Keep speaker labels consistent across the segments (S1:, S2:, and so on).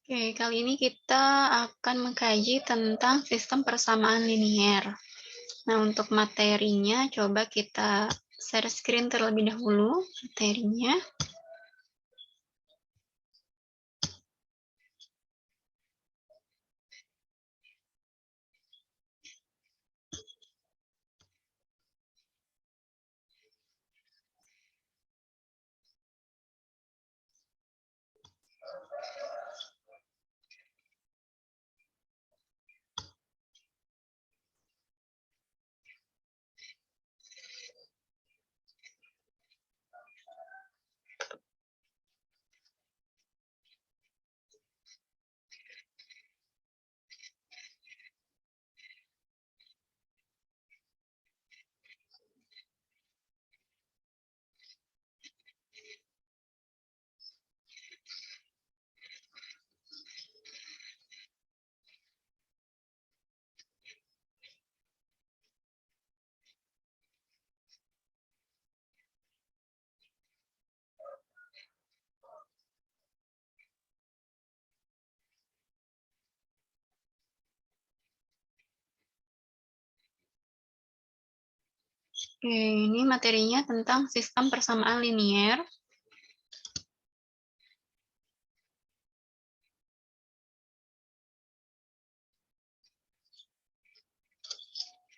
S1: Oke, kali ini kita akan mengkaji tentang sistem persamaan linier. Nah, untuk materinya coba kita share screen terlebih dahulu materinya. Oke, ini materinya tentang sistem persamaan linier.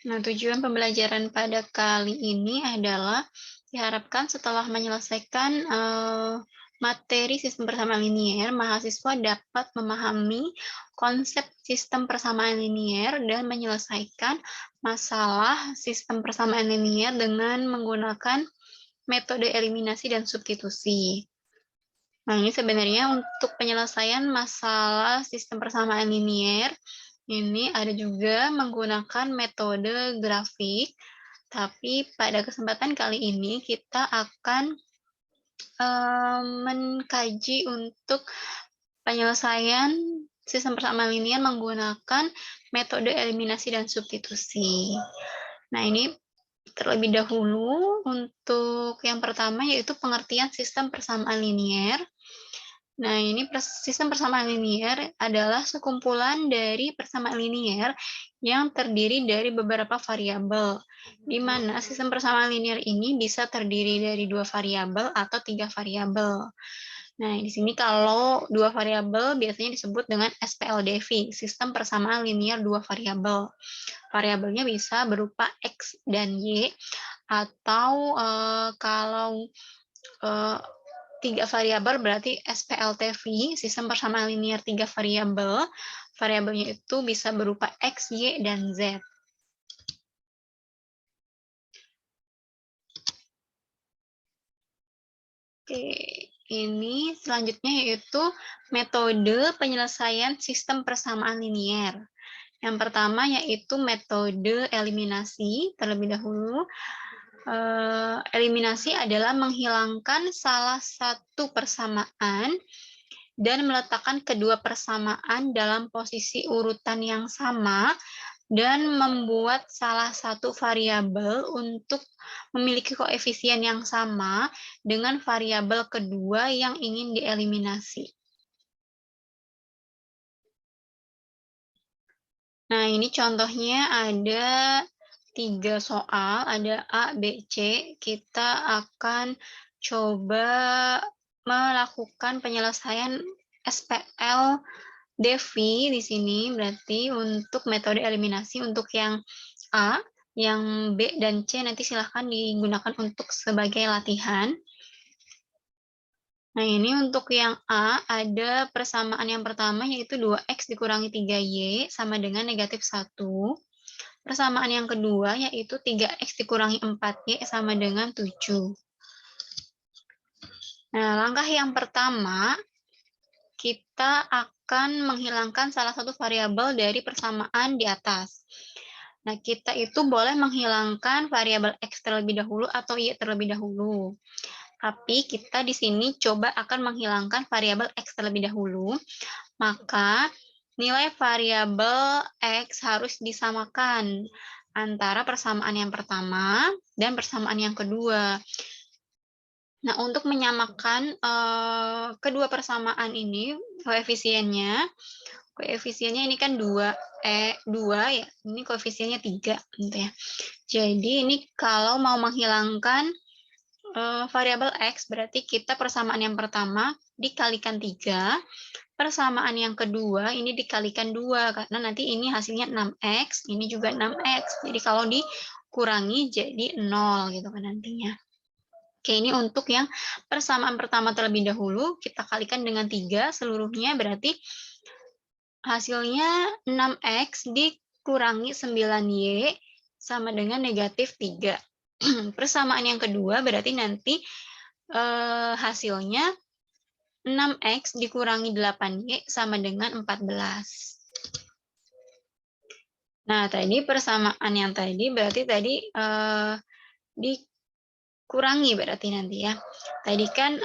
S1: Nah, tujuan pembelajaran pada kali ini adalah diharapkan setelah menyelesaikan materi sistem persamaan linier, mahasiswa dapat memahami konsep sistem persamaan linier dan menyelesaikan masalah sistem persamaan linier dengan menggunakan metode eliminasi dan substitusi. Nah, ini sebenarnya untuk penyelesaian masalah sistem persamaan linier, ini ada juga menggunakan metode grafik, tapi pada kesempatan kali ini kita akan mengkaji untuk penyelesaian sistem persamaan linier menggunakan metode eliminasi dan substitusi. Nah, ini terlebih dahulu untuk yang pertama yaitu pengertian sistem persamaan linier. Nah, ini sistem persamaan linier adalah sekumpulan dari persamaan linier yang terdiri dari beberapa variabel, di mana sistem persamaan linier ini bisa terdiri dari 2 variabel atau 3 variabel. Nah, di sini kalau 2 variabel biasanya disebut dengan SPLDV, sistem persamaan linier 2 variabel. Variabelnya bisa berupa X dan Y, atau kalau 3 variabel berarti SPLTV, sistem persamaan linier 3 variabel. Variabelnya itu bisa berupa X, Y, dan Z. Oke, ini selanjutnya yaitu metode penyelesaian sistem persamaan linier. Yang pertama yaitu metode eliminasi terlebih dahulu. Eliminasi adalah menghilangkan salah satu persamaan dan meletakkan kedua persamaan dalam posisi urutan yang sama dan membuat salah satu variabel untuk memiliki koefisien yang sama dengan variabel kedua yang ingin dieliminasi. Nah, ini contohnya ada 3 soal, ada A, B, C. Kita akan coba melakukan penyelesaian SPL Devi di sini berarti untuk metode eliminasi untuk yang A, yang B dan C nanti silahkan digunakan untuk sebagai latihan. Nah, ini untuk yang A, ada persamaan yang pertama yaitu 2X dikurangi 3Y sama dengan negatif 1. Persamaan yang kedua yaitu 3X dikurangi 4Y sama dengan 7. Nah, langkah yang pertama, kita akan menghilangkan salah satu variabel dari persamaan di atas. Nah, kita itu boleh menghilangkan variabel X terlebih dahulu atau Y terlebih dahulu. Tapi kita di sini coba akan menghilangkan variabel X terlebih dahulu, maka nilai variabel X harus disamakan antara persamaan yang pertama dan persamaan yang kedua. Nah, untuk menyamakan, kedua persamaan ini koefisiennya ini kan 2 ya, ini koefisiennya 3 gitu ya. Jadi ini kalau mau menghilangkan, variabel X, berarti kita persamaan yang pertama dikalikan 3, persamaan yang kedua ini dikalikan 2, karena nanti ini hasilnya 6X, ini juga 6X. Jadi kalau dikurangi jadi 0 gitu kan nantinya. Oke, ini untuk yang persamaan pertama terlebih dahulu, kita kalikan dengan 3 seluruhnya, berarti hasilnya 6X dikurangi 9Y sama dengan negatif 3. Persamaan yang kedua berarti nanti hasilnya 6X dikurangi 8Y sama dengan 14. Nah, tadi persamaan yang tadi berarti tadi dikurangi berarti nanti ya. Tadi kan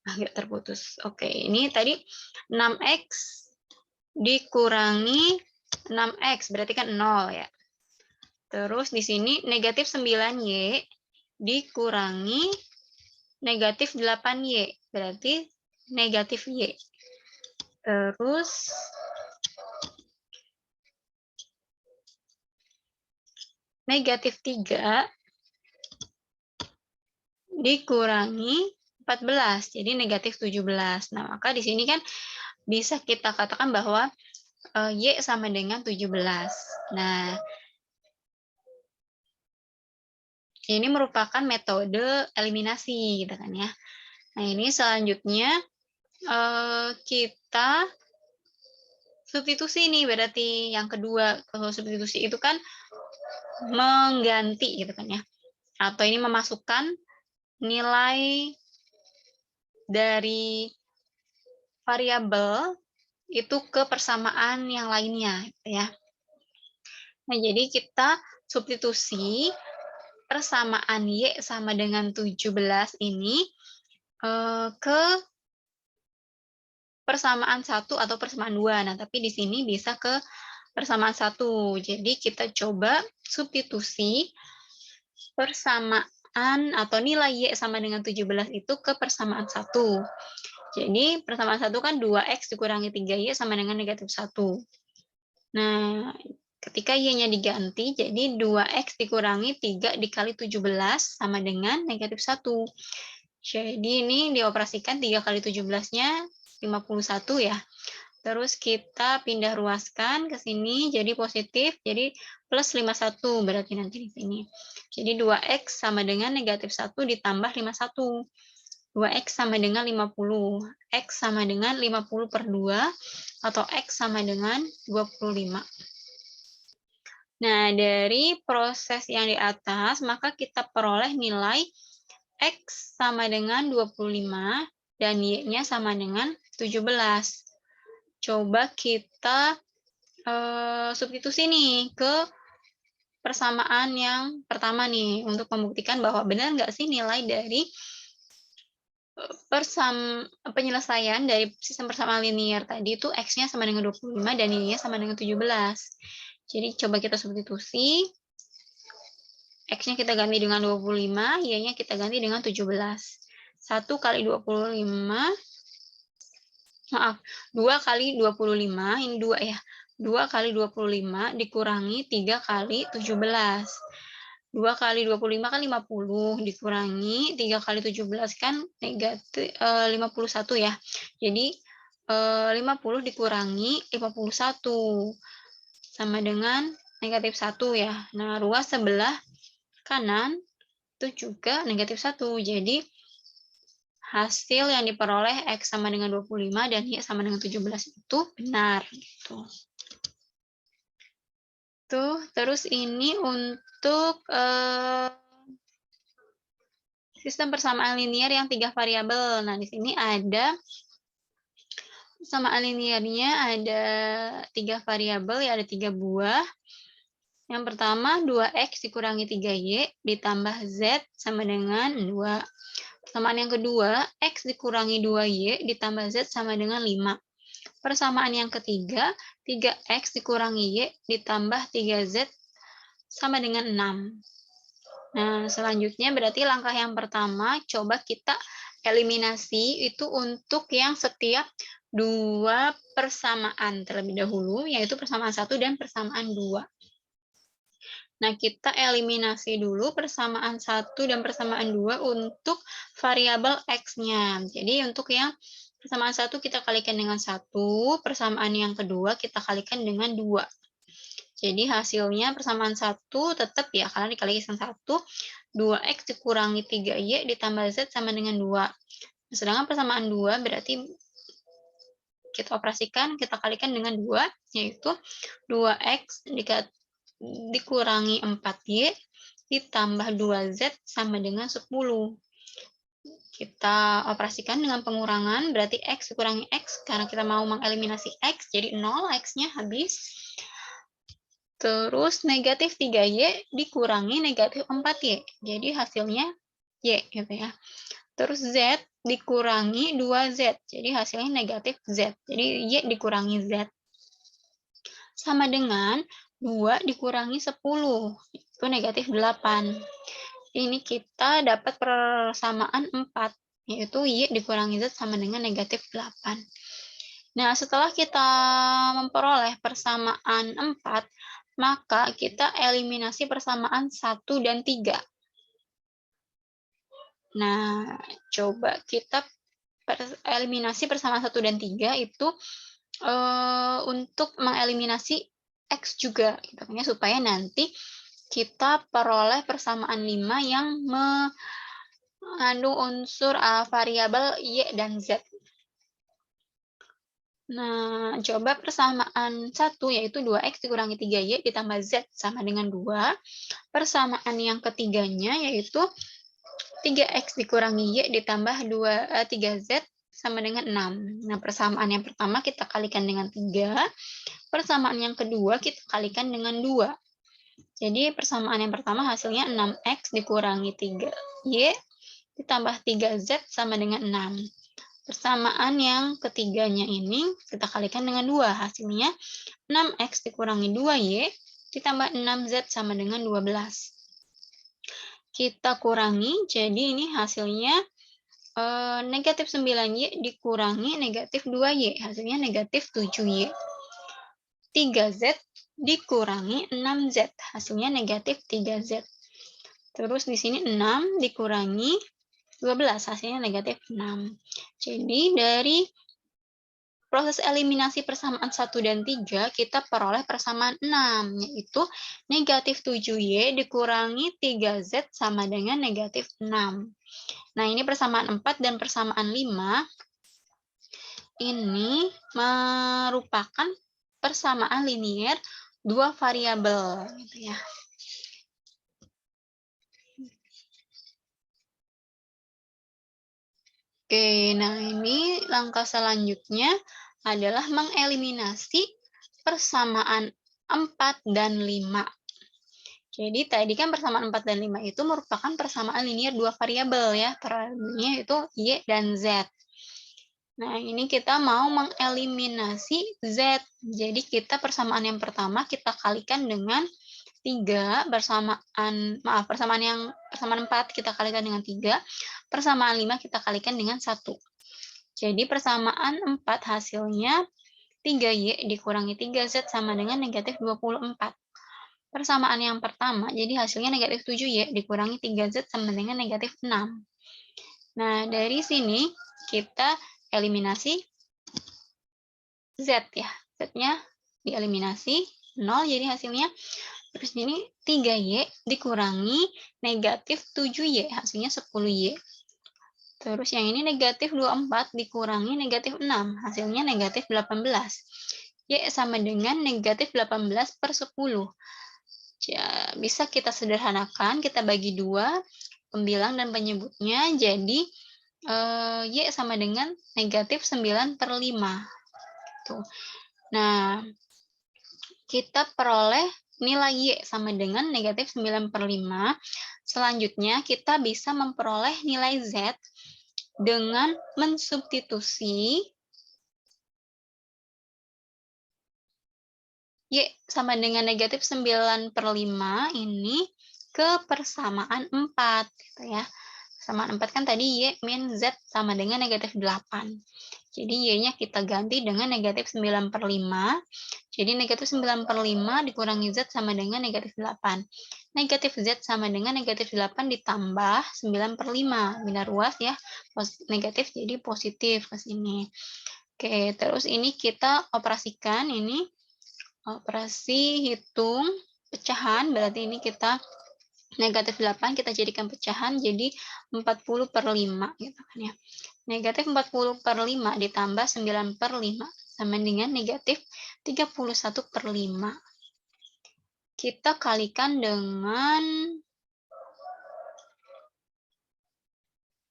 S1: agak terputus. Oke, ini tadi 6X dikurangi 6X berarti kan 0 ya. Terus di sini negatif 9Y dikurangi negatif 8Y, berarti negatif Y. Terus negatif 3 dikurangi 14, jadi negatif 17. Nah, maka di sini kan bisa kita katakan bahwa Y sama dengan 17. Nah, ini merupakan metode eliminasi gitu kan ya. Nah, ini selanjutnya kita substitusi nih berarti yang kedua. Kalau substitusi itu kan mengganti gitu kan ya. Atau ini memasukkan nilai dari variabel itu ke persamaan yang lainnya gitu ya. Nah, jadi kita substitusi persamaan Y sama dengan 17 ini ke persamaan 1 atau persamaan 2. Nah, tapi di sini bisa ke persamaan 1. Jadi kita coba substitusi persamaan atau nilai Y sama dengan 17 itu ke persamaan 1. Jadi persamaan 1 kan 2X dikurangi 3Y sama dengan negatif 1. Nah, ketika Y-nya diganti, jadi 2X dikurangi 3 dikali 17 sama dengan negatif 1. Jadi ini dioperasikan 3 kali 17-nya 51 ya. Terus kita pindah ruaskan ke sini jadi positif, jadi plus 51 berarti nanti di sini. Jadi 2X sama dengan negatif 1 ditambah 51. 2X sama dengan 50. X sama dengan 50 per 2, atau X sama dengan 25. Nah, dari proses yang di atas, maka kita peroleh nilai X sama dengan 25, dan Y-nya sama dengan 17. Coba kita substitusi nih ke persamaan yang pertama nih, untuk membuktikan bahwa benar nggak sih nilai dari penyelesaian dari sistem persamaan linear tadi itu X-nya sama dengan 25 dan Y-nya sama dengan 17. Jadi coba kita substitusi, X-nya kita ganti dengan 25, Y-nya kita ganti dengan 17. 1 kali 25, maaf, 2 kali 25, ini 2 ya. 2 kali 25 dikurangi 3 kali 17. 2 kali 25 kan 50, dikurangi 3 kali 17 kan negatif 51 ya. Jadi 50 dikurangi 51 sama dengan negatif 1 ya. Nah, ruas sebelah kanan itu juga negatif 1. Jadi hasil yang diperoleh X sama dengan 25 dan Y sama dengan 17 itu benar gitu. Tuh, terus ini untuk sistem persamaan linear yang 3 variabel. Nah, di sini ada persamaan linearnya ada 3 variabel, ya ada 3 buah. Yang pertama 2X dikurangi 3Y ditambah Z sama dengan 2. Persamaan yang kedua, X dikurangi 2Y ditambah Z sama dengan 5. Persamaan yang ketiga, 3X dikurangi Y ditambah 3Z sama dengan 6. Nah, selanjutnya berarti langkah yang pertama, coba kita eliminasi itu untuk yang setiap dua persamaan terlebih dahulu, yaitu persamaan 1 dan persamaan 2. Nah, kita eliminasi dulu persamaan 1 dan persamaan 2 untuk variabel X-nya. Jadi untuk yang persamaan 1 kita kalikan dengan 1, persamaan yang kedua kita kalikan dengan 2. Jadi hasilnya persamaan 1 tetap ya, karena dikalikan 1, 2X dikurangi 3Y ditambah Z sama dengan 2. Sedangkan persamaan 2 berarti kita operasikan, kita kalikan dengan 2, yaitu 2X dikurangi 4Y ditambah 2Z sama dengan 10. Kita operasikan dengan pengurangan, berarti X dikurangi X, karena kita mau mengeliminasi X, jadi 0, X-nya habis. Terus negatif 3Y dikurangi negatif 4Y, jadi hasilnya Y, gitu ya. Terus Z dikurangi 2Z, jadi hasilnya negatif Z, jadi Y dikurangi Z. Sama dengan 2 dikurangi 10, itu negatif 8. Ini kita dapat persamaan 4, yaitu Y dikurangi Z sama dengan negatif 8. Nah, setelah kita memperoleh persamaan 4, maka kita eliminasi persamaan 1 dan 3. Nah, coba kita eliminasi persamaan 1 dan 3 itu untuk mengeliminasi X juga, gitu kan ya, supaya nanti kita peroleh persamaan 5 yang mengandung unsur variabel Y dan Z. Nah, coba persamaan 1 yaitu 2X dikurangi 3Y ditambah Z sama dengan 2. Persamaan yang ketiganya yaitu 3X dikurangi Y ditambah 3Z sama dengan 6. Nah, persamaan yang pertama kita kalikan dengan 3. Persamaan yang kedua kita kalikan dengan 2. Jadi persamaan yang pertama hasilnya 6X dikurangi 3Y ditambah 3Z sama dengan 6. Persamaan yang ketiganya ini kita kalikan dengan 2. Hasilnya 6X dikurangi 2Y ditambah 6Z sama dengan 12. Kita kurangi, jadi ini hasilnya negatif 9Y dikurangi negatif 2Y. Hasilnya negatif 7Y. 3Z dikurangi 6Z. Hasilnya negatif 3Z. Terus di sini 6 dikurangi 12, hasilnya negatif 6. Jadi dari proses eliminasi persamaan 1 dan 3, kita peroleh persamaan 6, yaitu negatif 7Y dikurangi 3Z sama dengan negatif 6. Nah, ini persamaan 4 dan persamaan 5, ini merupakan persamaan linier dua variabel, gitu ya. Oke, nah ini langkah selanjutnya adalah mengeliminasi persamaan 4 dan 5. Jadi tadi kan persamaan 4 dan 5 itu merupakan persamaan linier dua variabel ya, variabelnya itu Y dan Z. Nah, ini kita mau mengeliminasi Z. Jadi kita persamaan yang pertama kita kalikan dengan 3, persamaan 4 kita kalikan dengan 3, persamaan 5 kita kalikan dengan 1. Jadi persamaan 4 hasilnya 3Y dikurangi 3Z sama dengan negatif 24. Persamaan yang pertama, jadi hasilnya negatif 7Y dikurangi 3Z sama dengan negatif 6. Nah, dari sini kita eliminasi Z ya. Z-nya dieliminasi, 0 jadi hasilnya. Terus ini 3Y dikurangi negatif 7Y, hasilnya 10Y. Terus yang ini negatif 24 dikurangi negatif 6, hasilnya negatif 18. Y sama dengan negatif 18 per 10. Ya, bisa kita sederhanakan, kita bagi 2, pembilang dan penyebutnya, jadi Y sama dengan negatif 9 per 5. Tuh. Nah, kita peroleh nilai Y sama dengan negatif 9 per 5. Selanjutnya, kita bisa memperoleh nilai Z dengan mensubstitusi Y sama dengan negatif 9 per 5 ini kepersamaan 4 gitu ya. Persamaan 4 kan tadi Y min Z sama dengan negatif 8. Jadi Y-nya kita ganti dengan negatif 9/5. Jadi negatif 9/5 dikurangi Z sama dengan negatif 8. Negatif Z sama dengan negatif 8 ditambah 9/5. Bina ruas ya, negatif jadi positif ke sini. Oke, terus ini kita operasikan, ini operasi hitung pecahan, berarti ini kita negatif 8 kita jadikan pecahan jadi 40/5 gitu kan ya. Negatif 40/5 ditambah 9/5 sama dengan negatif 31/5. Kita kalikan dengan,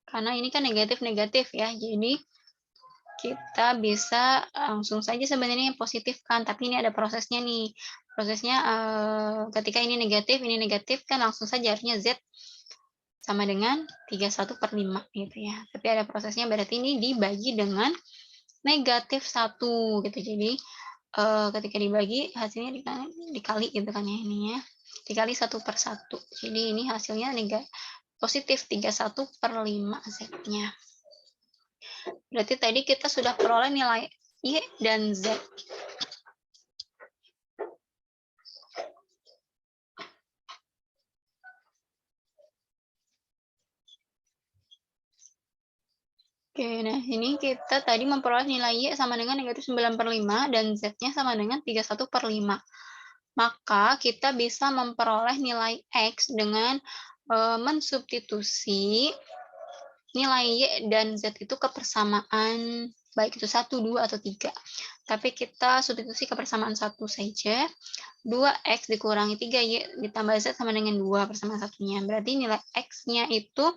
S1: karena ini kan negatif-negatif ya, jadi kita bisa langsung saja sebenarnya positifkan, tapi ini ada prosesnya nih. Prosesnya ketika ini negatif kan langsung saja harusnya Z sama dengan 31/5 gitu ya. Tapi ada prosesnya, berarti ini dibagi dengan negatif 1 gitu. Jadi ketika dibagi hasilnya dikali gitu kan ya, ini ya. Dikali 1/1. Jadi ini hasilnya positif 31/5 Z-nya. Berarti tadi kita sudah peroleh nilai Y dan Z. Oke, nah ini kita tadi memperoleh nilai Y sama dengan negatif 9/5 dan Z-nya sama dengan 31/5. Maka kita bisa memperoleh nilai X dengan mensubstitusi nilai Y dan Z itu kepersamaan, baik itu 1, 2, atau 3. Tapi kita substitusi kepersamaan 1 saja. 2X dikurangi 3Y ditambah Z sama dengan 2 persamaan satunya. Berarti nilai X-nya itu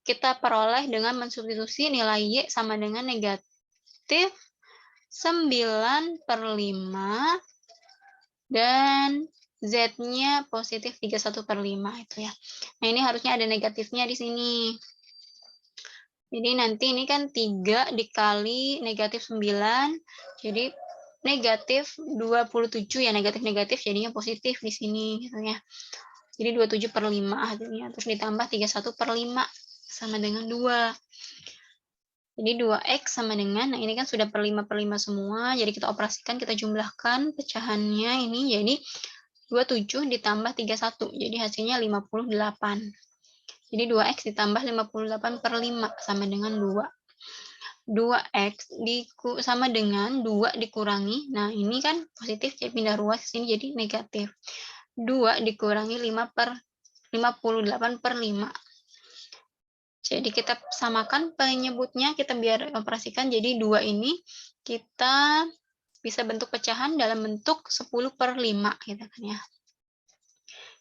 S1: kita peroleh dengan mensubstitusi nilai Y sama dengan negatif 9/5 dan Z-nya positif 31/5 itu ya. Nah, ini harusnya ada negatifnya di sini. Jadi nanti ini kan 3 dikali negatif 9, jadi negatif 27 ya, negatif-negatif jadinya positif di sini gitu ya. Jadi 27/5 hasilnya, terus ditambah 31/5 sama dengan 2. Jadi 2X sama dengan, nah ini kan sudah per 5/5 semua, jadi kita operasikan, kita jumlahkan pecahannya ini jadi 27 ditambah 31, jadi hasilnya 58. Jadi 2X ditambah 58/5 sama dengan 2. 2X sama dengan 2 dikurangi, nah ini kan positif, jadi pindah ruas ke sini jadi negatif. 2 dikurangi 58/5. Jadi kita samakan penyebutnya, kita biar operasikan, jadi 2 ini kita bisa bentuk pecahan dalam bentuk 10/5 gitu kan ya.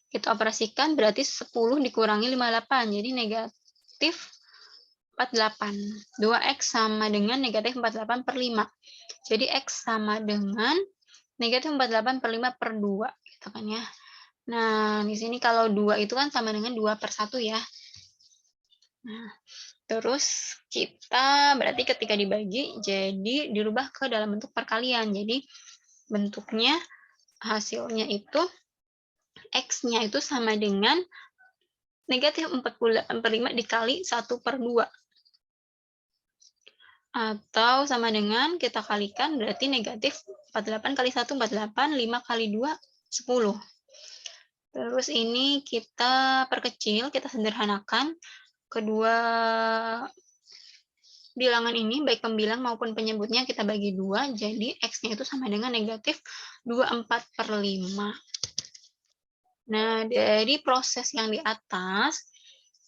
S1: Kita operasikan berarti 10 dikurangi 58, jadi negatif 48. 2X sama dengan negatif 48/5. Jadi X sama dengan negatif 48/5/2 gitu kan ya. Nah, di sini kalau 2 itu kan sama dengan 2/1 ya. Nah, terus kita berarti ketika dibagi, jadi dirubah ke dalam bentuk perkalian. Jadi bentuknya, hasilnya itu, X-nya itu sama dengan negatif 48/5 dikali 1/2. Atau sama dengan kita kalikan, berarti negatif 48 kali 1, 48, 5 kali 2, 10. Terus ini kita perkecil, kita sederhanakan. Kedua bilangan ini, baik pembilang maupun penyebutnya, kita bagi 2, jadi X-nya itu sama dengan negatif 24/5. Nah, dari proses yang di atas,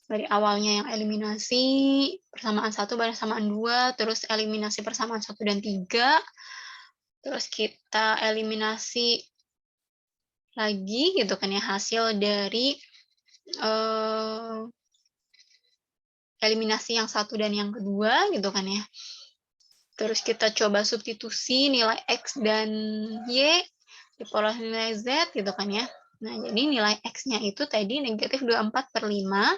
S1: dari awalnya yang eliminasi, persamaan 1 persamaan 2, terus eliminasi persamaan 1 dan 3, terus kita eliminasi lagi gitu kan ya, hasil dari eliminasi yang 1 dan yang kedua gitu kan ya. Terus kita coba substitusi nilai X dan Y, diperoleh nilai Z gitu kan ya. Nah, jadi nilai X-nya itu tadi negatif 24/5,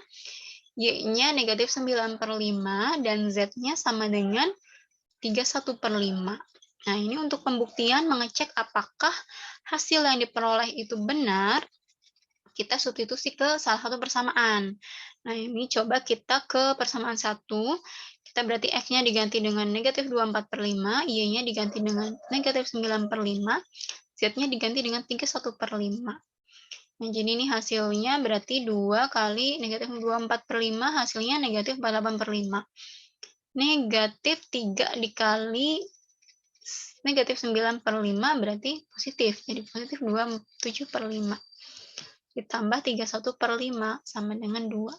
S1: Y-nya negatif 9/5, dan Z-nya sama dengan 31/5. Nah, ini untuk pembuktian mengecek apakah hasil yang diperoleh itu benar, kita substitusi ke salah satu persamaan. Nah, ini coba kita ke persamaan 1, kita berarti X-nya diganti dengan negatif 24/5, Y-nya diganti dengan negatif 9/5, Z-nya diganti dengan 31/5. Nah, jadi ini hasilnya berarti 2 kali negatif 24/5, hasilnya negatif 48/5. Negatif 3 dikali negatif 9/5 berarti positif, jadi positif 27/5. Ditambah 31/5 sama dengan 2.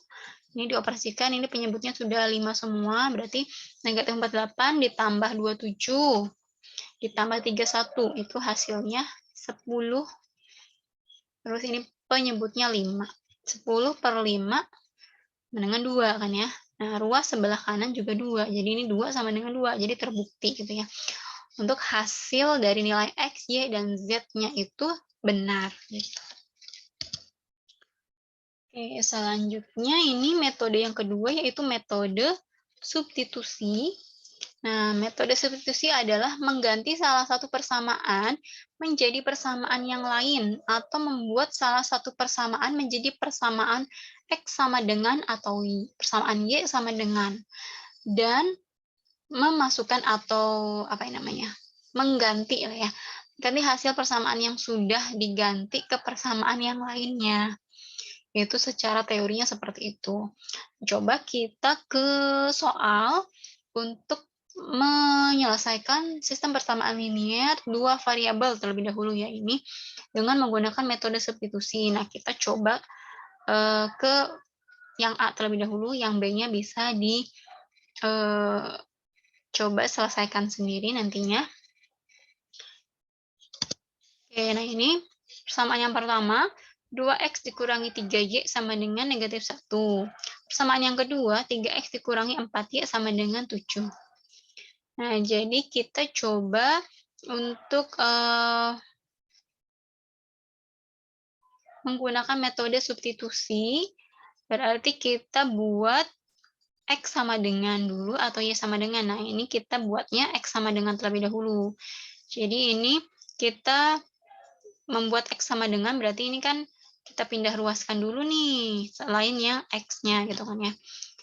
S1: Ini dioperasikan, ini penyebutnya sudah 5 semua, berarti negatif 48 ditambah 27, ditambah 31, itu hasilnya 10. Terus ini penyebutnya 5. 10/5 dengan 2 kan ya. Nah, ruas sebelah kanan juga 2, jadi ini 2 sama dengan 2, jadi terbukti gitu ya. Untuk hasil dari nilai X, Y, dan Z-nya itu benar. Gitu. Oke, selanjutnya ini metode yang kedua, yaitu metode substitusi. Nah, metode substitusi adalah mengganti salah satu persamaan menjadi persamaan yang lain, atau membuat salah satu persamaan menjadi persamaan X sama dengan atau persamaan Y sama dengan. Dan memasukkan atau mengganti lah ya. Ganti hasil persamaan yang sudah diganti ke persamaan yang lainnya. Itu secara teorinya seperti itu. Coba kita ke soal untuk menyelesaikan sistem persamaan linear dua variabel terlebih dahulu ya ini dengan menggunakan metode substitusi. Nah, kita coba ke yang A terlebih dahulu, yang B-nya bisa coba selesaikan sendiri nantinya. Oke, nah ini persamaan yang pertama, 2X dikurangi 3Y sama dengan negatif 1. Persamaan yang kedua, 3X dikurangi 4Y sama dengan 7. Nah, jadi kita coba untuk menggunakan metode substitusi, berarti kita buat X sama dengan dulu atau Y sama dengan. Nah, ini kita buatnya X sama dengan terlebih dahulu. Jadi ini kita membuat X sama dengan, berarti ini kan kita pindah ruaskan dulu nih, selain yang X-nya gitu kan ya.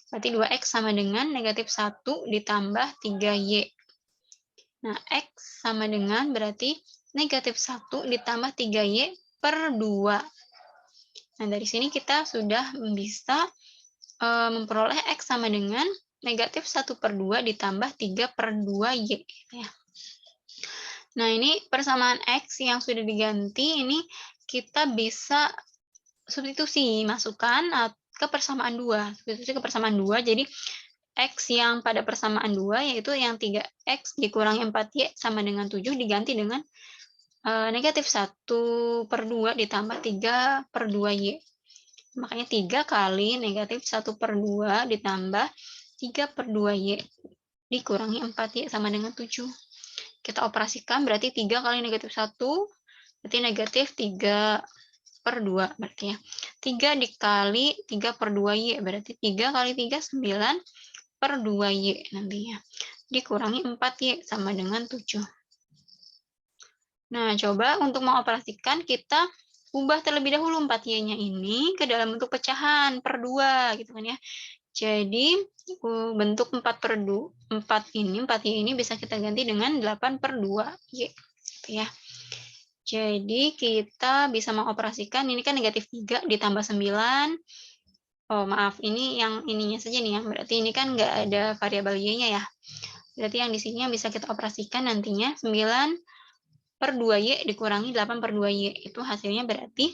S1: Berarti 2X sama dengan negatif 1 ditambah 3Y. Nah, X sama dengan berarti negatif 1 ditambah 3Y per 2. Nah, dari sini kita sudah bisa memperoleh X sama dengan negatif 1/2 ditambah 3/2Y. Gitu ya. Nah, ini persamaan X yang sudah diganti, ini kita bisa substitusi, masukkan ke persamaan 2. Substitusi ke persamaan 2, jadi X yang pada persamaan 2, yaitu yang 3X dikurangi 4Y sama dengan 7, diganti dengan negatif 1/2 ditambah 3/2Y. Makanya 3 kali negatif 1/2 ditambah 3/2Y dikurangi 4Y sama dengan 7. Kita operasikan, berarti 3 kali negatif 1, berarti negatif 3/2 berarti ya. 3 dikali 3/2Y, berarti 3 kali 3, 9/2Y nantinya. Dikurangi 4Y sama dengan 7. Nah, coba untuk mengoperasikan, kita ubah terlebih dahulu 4Y-nya ini ke dalam bentuk pecahan per 2 gitu kan ya. Jadi bentuk 4Y ini bisa kita ganti dengan 8/2Y gitu ya. Jadi kita bisa mengoperasikan, ini kan negatif 3 ditambah 9. Oh, maaf, ini yang ininya saja nih ya. Berarti ini kan nggak ada variabel Y-nya ya. Berarti yang di sini yang bisa kita operasikan nantinya 9/2Y dikurangi 8/2Y. Itu hasilnya berarti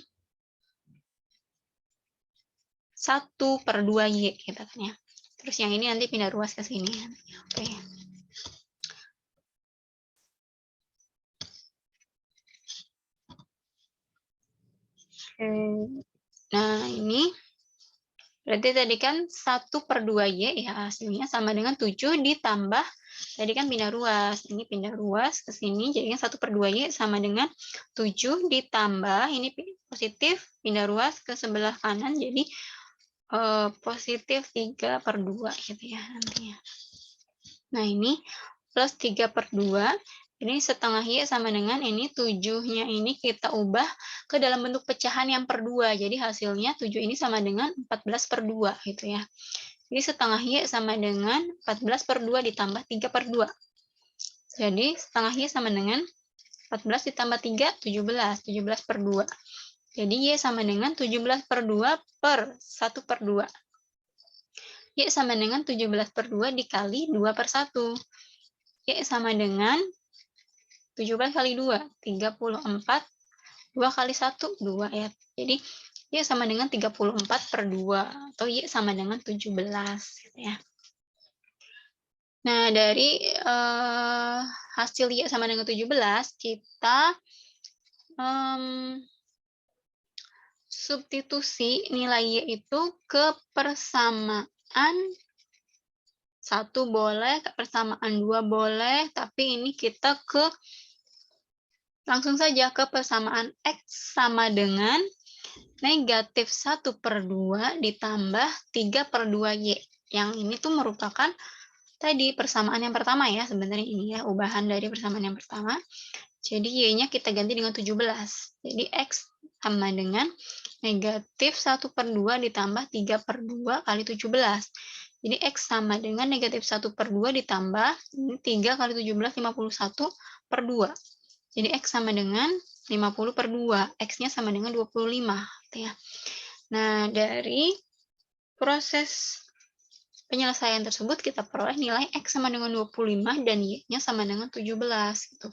S1: 1/2Y gitu kan ya. Terus yang ini nanti pindah ruas ke sini. Oke. Nah, ini berarti tadi kan 1/2Y ya, hasilnya sama dengan 7 ditambah, tadi kan pindah ruas. Ini pindah ruas ke sini, jadinya 1/2Y sama dengan 7 ditambah, ini positif, pindah ruas ke sebelah kanan, jadi positif 3/2 gitu ya nantinya. Nah, ini plus 3/2 Ini setengah Y sama dengan ini 7-nya ini kita ubah ke dalam bentuk pecahan yang per 2. Jadi hasilnya 7 ini sama dengan 14/2 gitu ya. Jadi setengah Y sama dengan 14/2 ditambah 3/2. Jadi setengah Y sama dengan 14 ditambah 3, 17. 17/2. Jadi Y sama dengan 17/2 per 1/2. Y sama dengan 17/2 dikali 2/1. Y sama dengan 17 kali 2, 34. 2 kali 1, 2 ya. Jadi, Y sama dengan 34/2. Atau Y sama dengan 17. Gitu ya. Nah, dari hasil Y sama dengan 17, kita substitusi nilai Y itu ke persamaan 1 boleh, ke persamaan 2 boleh, tapi ini kita langsung saja ke persamaan X sama dengan negatif 1/2 ditambah 3/2Y. Yang ini tuh merupakan tadi persamaan yang pertama ya, sebenarnya ini ya, ubahan dari persamaan yang pertama. Jadi Y-nya kita ganti dengan 17. Jadi X sama dengan negatif 1/2 ditambah 3/2 kali 17. Jadi X sama dengan negatif 1/2 ditambah 3 kali 17, 51/2. Jadi X sama dengan 50/2. X-nya sama dengan 25. Gitu ya. Nah, dari proses penyelesaian tersebut kita peroleh nilai X sama dengan 25 dan Y-nya sama dengan 17. Gitu.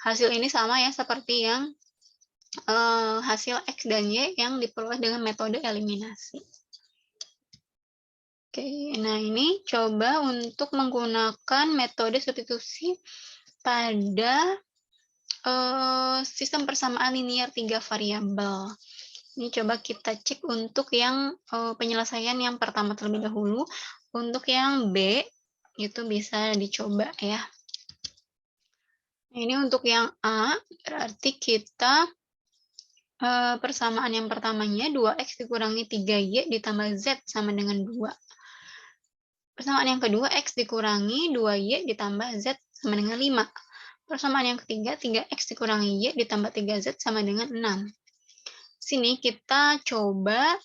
S1: Hasil ini sama ya seperti yang hasil X dan Y yang diperoleh dengan metode eliminasi. Oke, nah ini coba untuk menggunakan metode substitusi pada sistem persamaan linear 3 variabel. Ini coba kita cek untuk yang penyelesaian yang pertama terlebih dahulu. Untuk yang B, itu bisa dicoba ya. Nah, ini untuk yang A, berarti kita persamaan yang pertamanya 2X dikurangi 3Y ditambah Z sama dengan 2. Persamaan yang kedua, X dikurangi 2Y ditambah Z sama dengan 5. Persamaan yang ketiga, 3X dikurangi Y ditambah 3Z sama dengan 6. Sini kita coba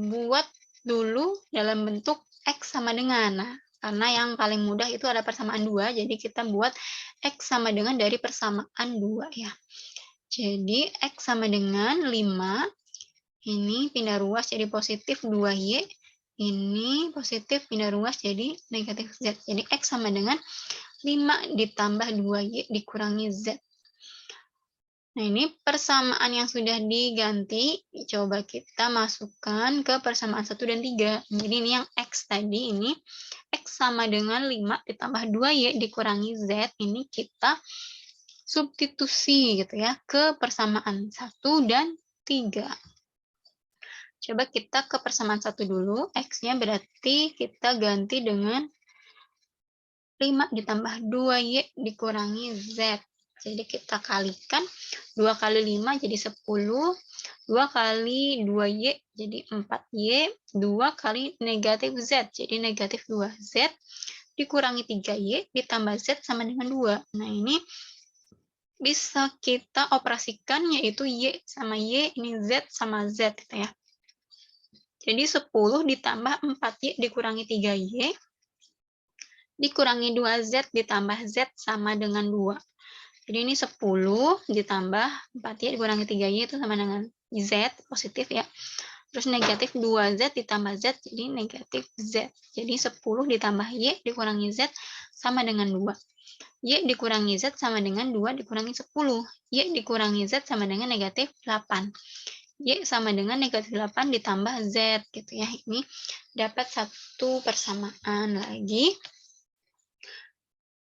S1: buat dulu dalam bentuk X sama dengan. Nah, karena yang paling mudah itu ada persamaan 2, jadi kita buat X sama dengan dari persamaan 2 ya. Jadi X sama dengan 5, ini pindah ruas jadi positif 2Y, ini positif pindah ruas jadi negatif Z. Jadi X sama dengan 5 ditambah 2Y dikurangi Z. Nah, ini persamaan yang sudah diganti, coba kita masukkan ke persamaan 1 dan 3. Jadi ini yang X tadi, ini X sama dengan 5 ditambah 2Y dikurangi Z, ini kita substitusi gitu ya, ke persamaan 1 dan 3. Coba kita ke persamaan 1 dulu, X-nya berarti kita ganti dengan 5 ditambah 2Y dikurangi Z. Jadi kita kalikan 2 kali 5 jadi 10, 2 kali 2Y jadi 4Y, 2 kali negatif Z jadi negatif 2Z, dikurangi 3Y ditambah Z sama dengan 2. Nah, ini bisa kita operasikan yaitu Y sama Y, ini Z sama Z gitu ya. Jadi 10 ditambah 4Y dikurangi 3Y, dikurangi 2Z ditambah Z sama dengan 2. Jadi ini 10 ditambah 4Y dikurangi 3Y itu sama dengan Z, positif ya. Terus negatif 2Z ditambah Z, jadi negatif Z. Jadi 10 ditambah Y dikurangi Z sama dengan 2. Y dikurangi Z sama dengan 2 dikurangi 10. Y dikurangi Z sama dengan negatif 8. Y sama dengan negatif 8 ditambah Z. Gitu ya. Ini dapat satu persamaan lagi.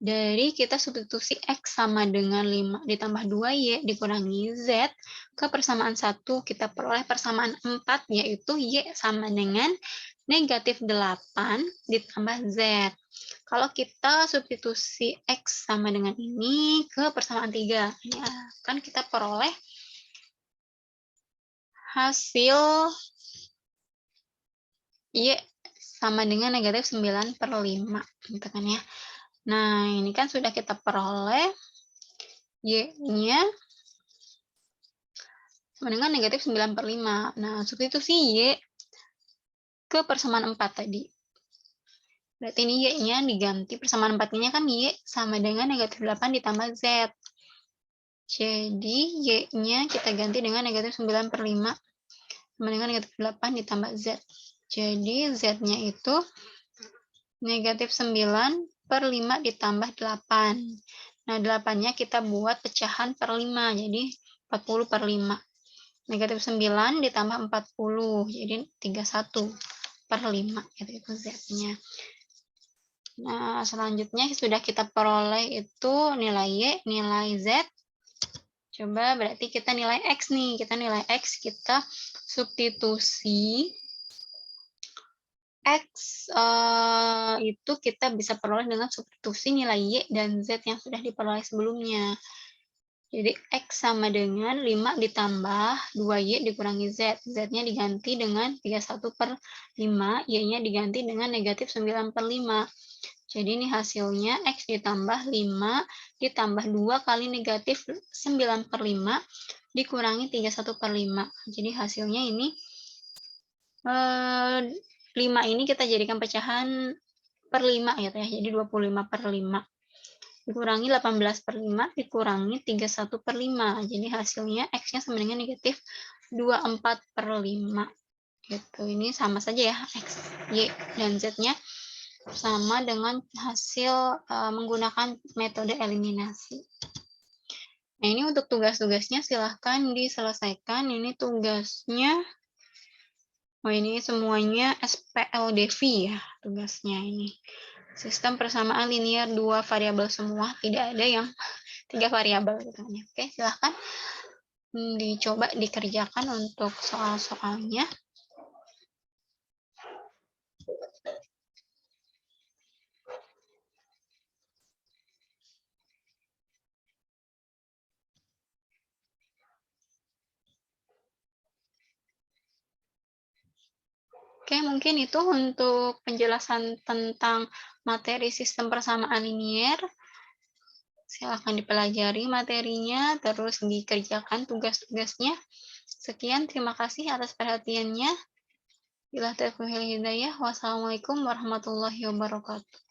S1: Dari kita substitusi X sama dengan 5 ditambah 2Y dikurangi Z ke persamaan 1, kita peroleh persamaan 4, yaitu Y sama dengan negatif 8 ditambah Z. Kalau kita substitusi X sama dengan ini ke persamaan 3, ya, kan kita peroleh hasil Y sama dengan negatif 9/5, gitu kan ya. Nah, ini kan sudah kita peroleh Y-nya sama dengan negatif 9/5. Nah, substitusi Y ke persamaan 4 tadi. Berarti ini Y-nya diganti, persamaan 4-nya kan Y sama dengan negatif 8 ditambah Z. Jadi Y-nya kita ganti dengan negatif 9/5 sama dengan negatif 8 ditambah Z. Jadi Z-nya itu negatif 9/5 ditambah 8. Nah, 8-nya kita buat pecahan per 5, jadi 40/5. Negatif 9 ditambah 40, jadi 31/5, itu Z-nya. Nah, selanjutnya sudah kita peroleh itu nilai Y, nilai Z. Coba berarti kita nilai X nih, kita nilai X, kita substitusi X itu kita bisa peroleh dengan substitusi nilai Y dan Z yang sudah diperoleh sebelumnya. Jadi X sama dengan 5 ditambah 2Y dikurangi Z. Z-nya diganti dengan 31/5, Y-nya diganti dengan negatif 9/5. Jadi ini hasilnya X ditambah 5 ditambah 2 kali negatif 9/5 dikurangi 31/5. Jadi hasilnya ini 5 ini kita jadikan pecahan per 5 gitu ya. Jadi 25/5 dikurangi 18/5 dikurangi 31/5. Jadi hasilnya X-nya sama dengan negatif 24/5 gitu. Ini sama saja ya, X, Y, dan Z-nya sama dengan hasil menggunakan metode eliminasi. Nah, ini untuk tugas-tugasnya silahkan diselesaikan. Ini tugasnya, ini semuanya SPLDV ya tugasnya ini. Sistem persamaan linear 2 variabel semua, tidak ada yang 3 variabel gitu kan ya. Oke, silahkan dicoba dikerjakan untuk soal-soalnya. Oke, mungkin itu untuk penjelasan tentang materi sistem persamaan linier. Silahkan dipelajari materinya, terus dikerjakan tugas-tugasnya. Sekian, terima kasih atas perhatiannya. Bila taufiq wal hidayah, wassalamualaikum warahmatullahi wabarakatuh.